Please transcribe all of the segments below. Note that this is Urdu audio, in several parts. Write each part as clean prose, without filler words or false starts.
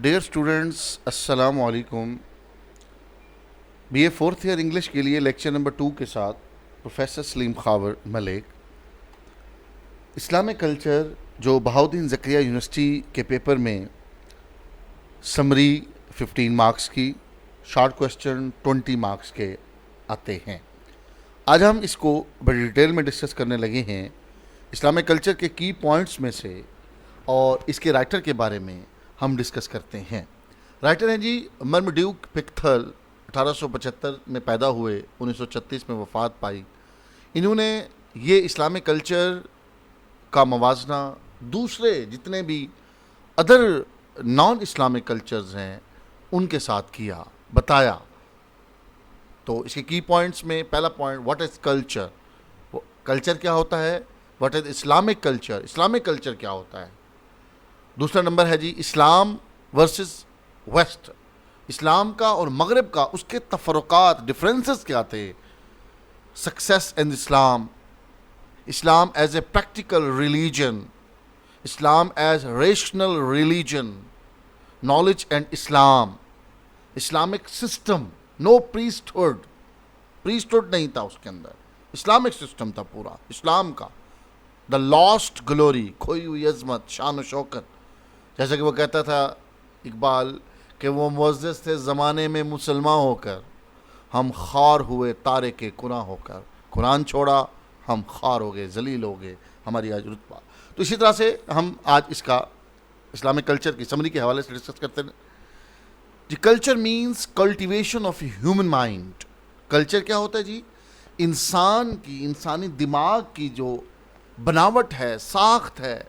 ڈیئر اسٹوڈنٹس، السلام علیکم۔ B A fourth year English کے لیے لیکچر نمبر 2 کے ساتھ professor Saleem Khawar Malik Islamic culture, جو بہاؤالدین زکریا یونیورسٹی کے پیپر میں سمری 15 مارکس کی، شارٹ کویسچن 20 مارکس کے آتے ہیں۔ آج ہم اس کو بڑی ڈیٹیل میں ڈسکس کرنے لگے ہیں۔ اسلامک کلچر کے کی پوائنٹس میں سے اور اس کے رائٹر کے بارے میں ہم ڈسکس کرتے ہیں۔ رائٹر ہیں جی مرمڈیوک پکتھل، 1875 میں پیدا ہوئے، 1936 میں وفات پائی۔ انہوں نے یہ اسلامک کلچر کا موازنہ دوسرے جتنے بھی ادر نان اسلامک کلچرز ہیں ان کے ساتھ کیا، بتایا۔ تو اس کے کی پوائنٹس میں پہلا point, what is culture? Culture کیا ہوتا ہے؟ What is Islamic culture? Islamic culture کیا ہوتا ہے؟ دوسرا نمبر ہے جی اسلام ورسز ویسٹ، اسلام کا اور مغرب کا، اس کے تفرقات، ڈفرینسز کیا تھے؟ Success in Islam, Islam is a practical religion, Islam is rational religion, knowledge and Islam, Islamic system, no priesthood, priesthood نہیں تھا اس کے اندر، اسلامک سسٹم تھا پورا اسلام کا۔ دا لاسٹ گلوری، کھوئی ہوئی عظمت، شان و شوکت، جیسا کہ وہ کہتا تھا اقبال کہ وہ معزز تھے زمانے میں مسلمان ہو کر، ہم خوار ہوئے تارک قرآن ہو کر، قرآن چھوڑا ہم خوار ہو گئے، ذلیل ہو گئے، ہماری آج رتبہ۔ تو اسی طرح سے ہم آج اس کا اسلامک کلچر کی سمری کے حوالے سے ڈسکس کرتے ہیں۔ جی culture means cultivation of human mind. Culture کیا ہوتا ہے جی؟ انسان کی، انسانی دماغ کی جو بناوٹ ہے، ساخت ہے،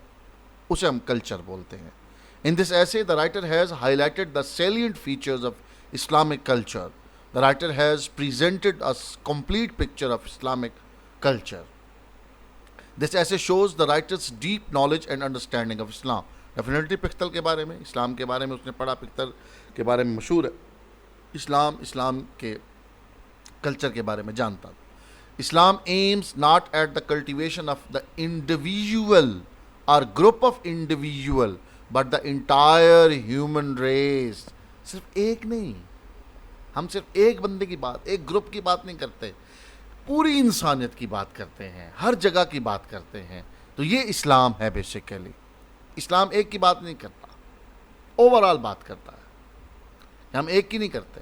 اسے ہم کلچر بولتے ہیں۔ In this essay, the writer has highlighted the salient features of Islamic culture. The writer has presented a complete picture of Islamic culture. This essay shows the writer's deep knowledge and understanding of Islam. Definitely پختل کے بارے میں، اسلام کے بارے میں اس نے پڑھا، پختل کے بارے میں مشہور ہے، اسلام کے کلچر کے بارے میں جانتا۔ Islam aims not at the cultivation of the individual or group of individual, but the entire human race. صرف ایک نہیں، ہم صرف ایک بندے کی بات، ایک گروپ کی بات نہیں کرتے، پوری انسانیت کی بات کرتے ہیں، ہر جگہ کی بات کرتے ہیں۔ تو یہ اسلام ہے بیسیکلی۔ اسلام ایک کی بات نہیں کرتا، اوور آل بات کرتا ہے۔ ہم ایک کی نہیں کرتے،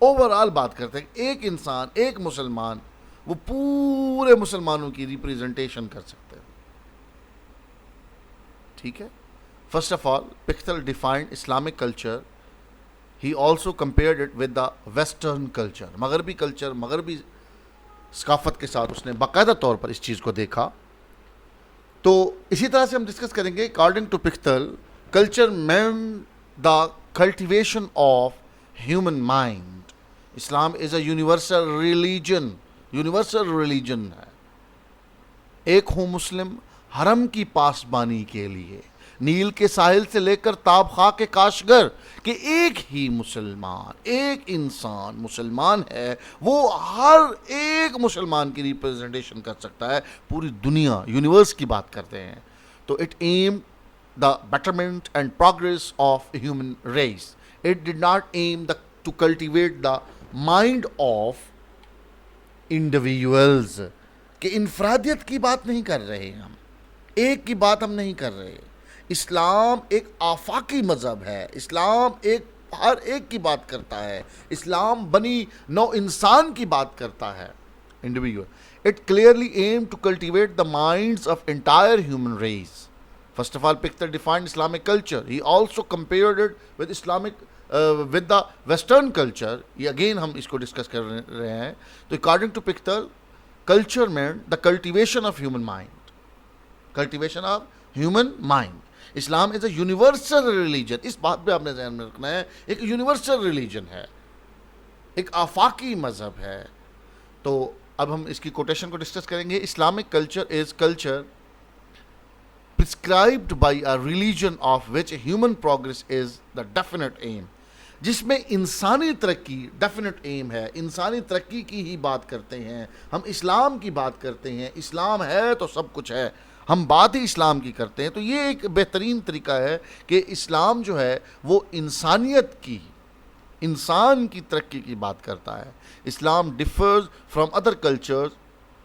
اوور آل بات کرتے ہیں۔ ایک انسان، ایک مسلمان، وہ پورے مسلمانوں کی ریپریزنٹیشن کر سکتے ہیں۔ ٹھیک ہے۔ First of all, Pichtal defined Islamic culture. He also compared it with the Western culture. مغربی کلچر، مغربی ثقافت کے ساتھ اس نے باقاعدہ طور پر اس چیز کو دیکھا۔ تو اسی طرح سے ہم ڈسکس کریں گے۔ According to Pichtal, culture meant the cultivation of human mind. Islam is a universal religion. Universal religion ہے۔ ایک ہوں مسلم حرم کی پاسبانی کے لیے، نیل کے ساحل سے لے کر تاب خاک کے کاشگر، کہ ایک ہی مسلمان، ایک انسان مسلمان ہے، وہ ہر ایک مسلمان کی ریپرزنٹیشن کر سکتا ہے، پوری دنیا، یونیورس کی بات کرتے ہیں۔ تو it aim the betterment and progress of human race. It did not aim to cultivate the mind of individuals, کہ انفرادیت کی بات نہیں کر رہے ہم، ایک کی بات ہم نہیں کر رہے۔ اسلام ایک آفاقی مذہب ہے، اسلام ایک ہر ایک کی بات کرتا ہے، اسلام بنی نو انسان کی بات کرتا ہے، individual. It clearly aims to cultivate the minds of entire human race. First of all Pickthall defined Islamic culture, he also compared it with Islamic with the western culture. یہ اگین ہم اس کو ڈسکس کر رہے ہیں۔ تو according to Pickthall, culture meant the cultivation of human mind, cultivation of human mind. Islam is a universal religion, اس بات پہ آپ نے ذہن میں رکھنا ہے، ایک یونیورسل ریلیجن ہے، ایک آفاقی مذہب ہے۔ تو اب ہم اس کی کوٹیشن کو ڈسکس کریں گے۔ Islamic culture is culture prescribed by a religion of which human progress is the definite aim، جس میں انسانی ترقی ڈیفینٹ ایم ہے، انسانی ترقی کی ہی بات کرتے ہیں ہم، اسلام کی بات کرتے ہیں۔ اسلام ہے تو سب کچھ ہے، ہم بات ہی اسلام کی کرتے ہیں. تو یہ ایک بہترین طریقہ ہے کہ اسلام جو ہے وہ انسانیت کی، انسان کی ترقی کی بات کرتا ہے. Islam differs from other cultures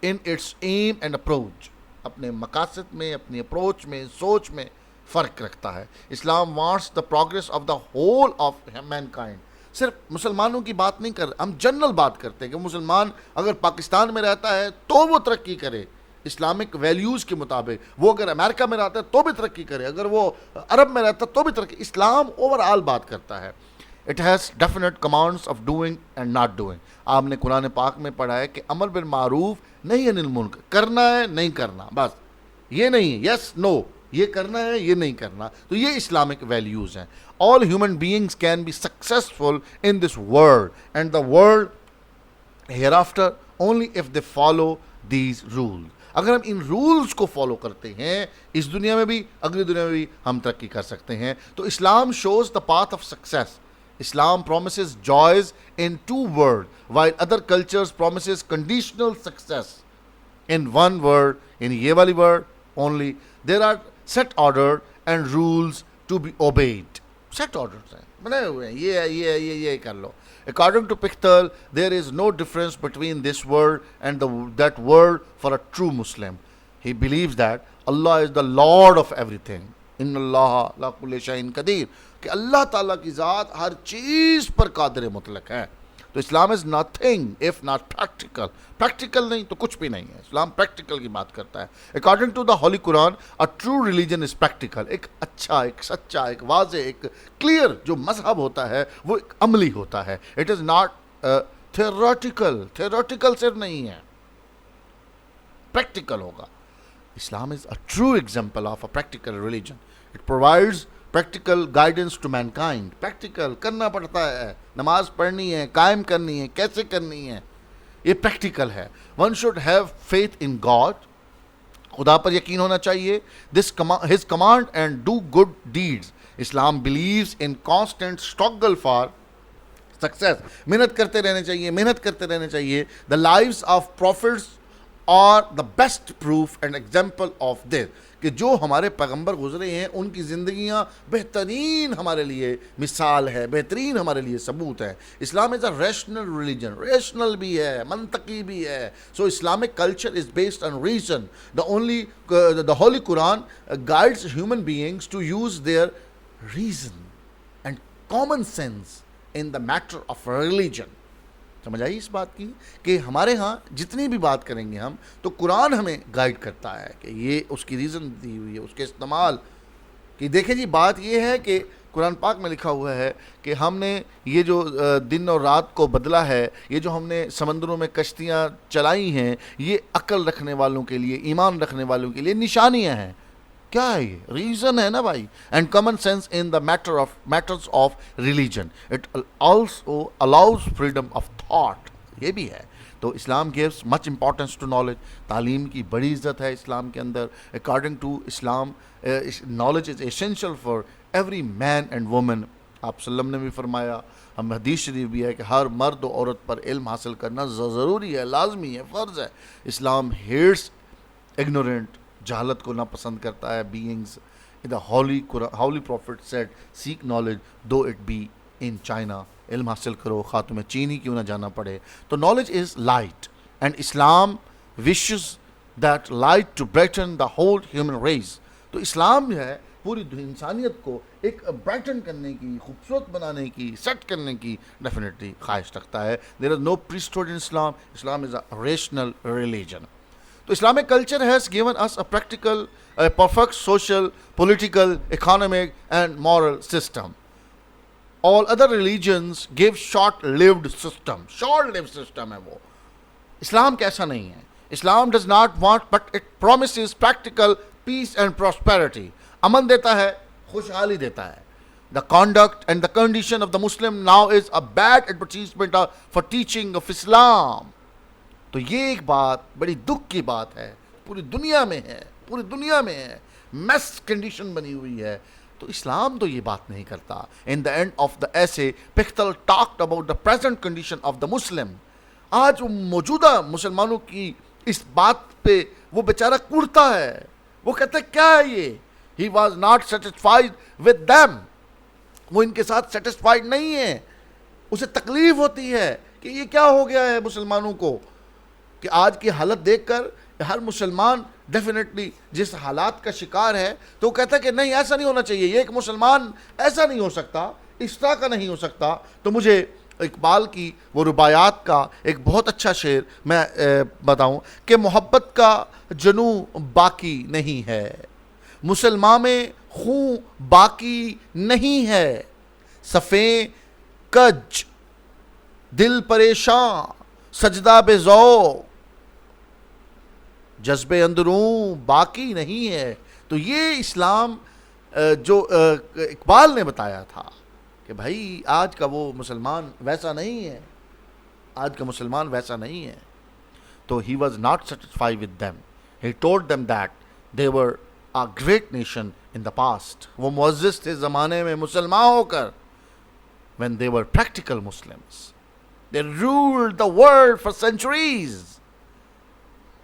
in its aim and approach. اپنے مقاصد میں، اپنی اپروچ میں، سوچ میں فرق رکھتا ہے. Islam wants the progress of the whole of mankind. صرف مسلمانوں کی بات نہیں کر رہے، ہم جنرل بات کرتے ہیں کہ مسلمان اگر پاکستان میں رہتا ہے تو وہ ترقی کرے اسلامک ویلیوز کے مطابق، وہ اگر امریکہ میں رہتا ہے تو بھی ترقی کرے، اگر وہ عرب میں رہتا ہے تو بھی ترقی. اسلام اوور آل بات کرتا ہے. It has definite commands of doing and not doing. آپ نے قرآن پاک میں پڑھا ہے کہ امر بالمعروف نہیں عن المنکر، کرنا ہے نہیں کرنا، بس یہ نہیں یس نو، یہ کرنا ہے یہ نہیں کرنا. تو یہ اسلامک ویلیوز ہیں. All human beings can be successful in this world and the world hereafter only if they follow these rules. اگر ہم ان رولز کو فالو کرتے ہیں اس دنیا میں بھی اگلی دنیا میں بھی ہم ترقی کر سکتے ہیں. تو Islam shows the path of success. Islam promises joys in two worlds, while other cultures promises conditional success in one world, in ye wali world only. There are set order and rules to be obeyed. Set orders ہیں بنے ہوئے ہیں، یہ کر لو. According to Pichtal, there is no difference between this world and that world for a true Muslim. He believes that Allah is the Lord of everything. ان اللہ لا کل شیء قدیر، کہ اللہ تعالیٰ کی ذات ہر چیز پر قادر مطلق ہے. تو Islam is nothing if not practical. Practical نہیں تو کچھ بھی نہیں ہے. اسلام پریکٹیکل کی بات کرتا ہے. According to the holy Quran a true religion is practical. ایک اچھا، ایک سچا، ایک واضح، ایک کلیئر جو مذہب ہوتا ہے وہ ایک عملی ہوتا ہے. It is not theoretical. Theoretical صرف نہیں ہے، پریکٹیکل ہوگا. Islam is a true example of a practical religion. It provides practical guidance to mankind. Practical کرنا پڑتا ہے، نماز پڑھنی ہے، قائم کرنی ہے، کیسے کرنی ہے، یہ پریکٹیکل ہے. One should have faith in God. خدا پر یقین ہونا چاہیے. His command and do good deeds. Islam believes in constant struggle for success. محنت کرتے رہنے چاہیے، محنت کرتے رہنے چاہیے. The lives of prophets اور the best proof and example of this, کہ جو ہمارے پیغمبر گزرے ہیں ان کی زندگیاں بہترین ہمارے لیے مثال ہے، بہترین ہمارے لیے ثبوت ہے. Islam is a rational religion. Rational بھی ہے، منطقی بھی ہے. So Islamic culture is based on reason. The holy Quran guides human beings to use their reason and common sense in the matter of religion. سمجھ آئی اس بات کی کہ ہمارے ہاں جتنی بھی بات کریں گے ہم تو قرآن ہمیں گائیڈ کرتا ہے کہ یہ اس کی ریزن دی ہوئی ہے، اس کے استعمال کی. دیکھیں جی بات یہ ہے کہ قرآن پاک میں لکھا ہوا ہے کہ ہم نے یہ جو دن اور رات کو بدلا ہے، یہ جو ہم نے سمندروں میں کشتیاں چلائی ہیں، یہ عقل رکھنے والوں کے لیے، ایمان رکھنے والوں کے لیے نشانیاں ہیں. کیا ہے یہ؟ ریزن ہے نا بھائی. And common sense in the matters of religion. It also allows freedom of thought. یہ بھی ہے. تو Islam gives much importance to knowledge. تعلیم کی بڑی عزت ہے اسلام کے اندر. According to Islam knowledge is essential for every man and woman. آپ صلی اللہ علیہ وسلم نے بھی فرمایا، ہم حدیث شریف بھی ہے کہ ہر مرد و عورت پر علم حاصل کرنا ضروری ہے، لازمی ہے، فرض ہے. اسلام ہیٹس اگنورینٹ، جہالت کو ناپسند کرتا ہے. Beings the holy prophet said seek knowledge though it be in China. علم حاصل کرو خواہ تمہیں چین ہی کیوں نہ جانا پڑے. تو knowledge is light and Islam wishes that light to brighten the whole human race. تو اسلام جو ہے پوری انسانیت کو ایک برائٹن کرنے کی، خوبصورت بنانے کی، سیٹ کرنے کی ڈیفینیٹلی خواہش رکھتا ہے. دیر از نو پریسٹہوڈ ان Islam. Islam is a rational religion. تو Islamic culture has given us a practical, a perfect social, political, economic and moral system. All other religions give short-lived system. Short-lived system ہے وہ. اسلام کیسا نہیں ہے. اسلام does not want but it promises practical peace and prosperity. امن دیتا ہے، خوشحالی دیتا ہے. The conduct and the condition of the Muslim now is a bad advertisement for teaching of Islam. تو یہ ایک بات بڑی دکھ کی بات ہے، پوری دنیا میں ہے، پوری دنیا میں ہے، میس کنڈیشن بنی ہوئی ہے. تو اسلام تو یہ بات نہیں کرتا. ان دا and of the essay Pickthall talked about the present condition of the Muslim. آج موجودہ مسلمانوں کی اس بات پہ وہ بیچارہ کڑتا ہے. وہ کہتے کیا ہے یہ؟ He was not satisfied with them. وہ ان کے ساتھ سیٹسفائیڈ نہیں ہے. اسے تکلیف ہوتی ہے کہ یہ کیا ہو گیا ہے مسلمانوں کو، کہ آج کی حالت دیکھ کر ہر مسلمان ڈیفینیٹلی جس حالات کا شکار ہے تو وہ کہتا ہے کہ نہیں ایسا نہیں ہونا چاہیے، یہ ایک مسلمان ایسا نہیں ہو سکتا، اس طرح کا نہیں ہو سکتا. تو مجھے اقبال کی وہ رباعیات کا ایک بہت اچھا شعر میں بتاؤں کہ محبت کا جنوں باقی نہیں ہے، مسلمان میں خون باقی نہیں ہے، صفیں کج دل پریشان سجدہ بے ذوق جذب اندروں باقی نہیں ہے. تو یہ اسلام جو اقبال نے بتایا تھا کہ بھائی آج کا وہ مسلمان ویسا نہیں ہے، آج کا مسلمان ویسا نہیں ہے. تو he was not satisfied with them. He told them that they were a great nation in the past. وہ معزز تھے زمانے میں مسلمان ہو کر. When they were practical Muslims, they ruled the world for centuries.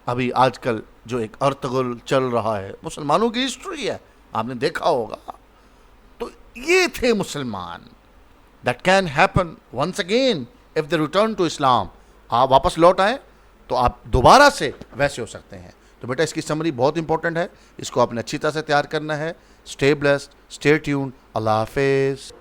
ابھی آج کل جو ایک ارطغرل چل رہا ہے مسلمانوں کی ہسٹری ہے، آپ نے دیکھا ہوگا. تو یہ تھے مسلمان. That can happen once again if they return to Islam. آپ واپس لوٹ آئیں تو آپ دوبارہ سے ویسے ہو سکتے ہیں. تو بیٹا اس کی سمری بہت امپورٹنٹ ہے، اس کو آپ نے اچھی طرح سے تیار کرنا ہے. Stay blessed, stay tuned. اللہ حافظ.